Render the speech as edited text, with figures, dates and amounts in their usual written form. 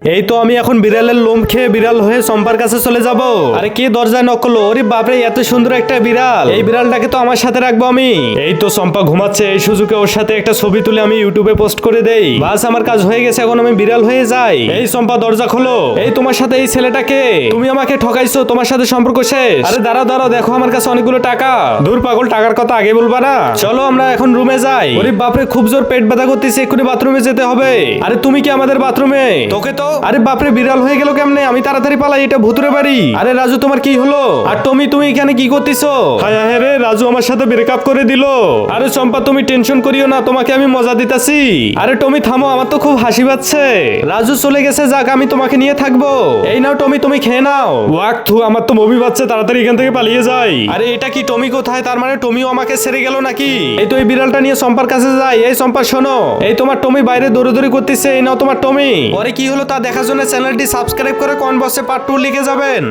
এই তো আমি এখন বিড়ালের লোম খেয়ে বিড়াল হয়ে চম্পার কাছে চলে যাব। আরে কে দরজায় নক করলো? ওরে বাপরে, এত সুন্দর একটা বিড়াল! এই বিড়ালটাকে তো আমার সাথে রাখবো আমি। এই তো চম্পা ঘুমাচ্ছে, এই সুযোগে ওর সাথে একটা ছবি তুলে আমি ইউটিউবে পোস্ট করে দেই। বাস, আমার কাজ হয়ে গেছে, এখন আমি বিড়াল হয়ে যাই। এই চম্পা, দরজা খোলো। এই তোমার সাথে এই ছেলেটাকে, তুমি আমাকে ঠকাইছো, তোমার সাথে সম্পর্ক শেষ। আরে দাঁড়াও দাঁড়াও, দেখো আমার কাছে অনেকগুলো টাকা। দূর পাগল, টাকার কথা আগে বলবা না। চলো আমরা এখন রুমে যাই। ওরে বাপরে, খুব জোর পেট ব্যথা করতেছে, এক্ষুনি বাথরুমে যেতে হবে। আরে তুমি কি আমাদের বাথরুমে? তোকে তো, আরে বাপরে, বিড়াল হয়ে গেল কেমনে? আমি তাড়াতাড়ি পালাই, এটা ভুতুরে বাড়ি। আরে রাজু, তোমার কি হলো? আর তুমি এখানে কি করতেছো? হায় হায় রে, রাজু আমার সাথে ব্রেকআপ করে দিল। আরে চম্পা, তুমি টেনশন করিও না, তোমাকে আমি মজা দিতাছি। আরে টমি থামো, আমার তো খুব হাসি পাচ্ছে। রাজু চলে গেছে, যাক, আমি তোমাকে নিয়ে থাকবো। এই নাও টমি, তুমি খেয়ে নাও। ওয়াক থু, আমার তো বমি পাচ্ছে, তাড়াতাড়ি এখান থেকে পালিয়ে যাই। আরে এটা কি, টমি কোথায়? তার মানে টমিও আমাকে ছেড়ে গেল নাকি? এই তো এই বিড়ালটা নিয়ে চম্পার কাছে যাই। এই চম্পা শোনো, এই তোমার টমি বাইরে দৌড়াদৌড়ি করতেছে, এই নাও তোমার টমি। পরে কি হলো তা দেখার জন্য চ্যানেলটি সাবস্ক্রাইব করে কমেন্ট বক্সে পার্ট 2 লিখে যাবেন।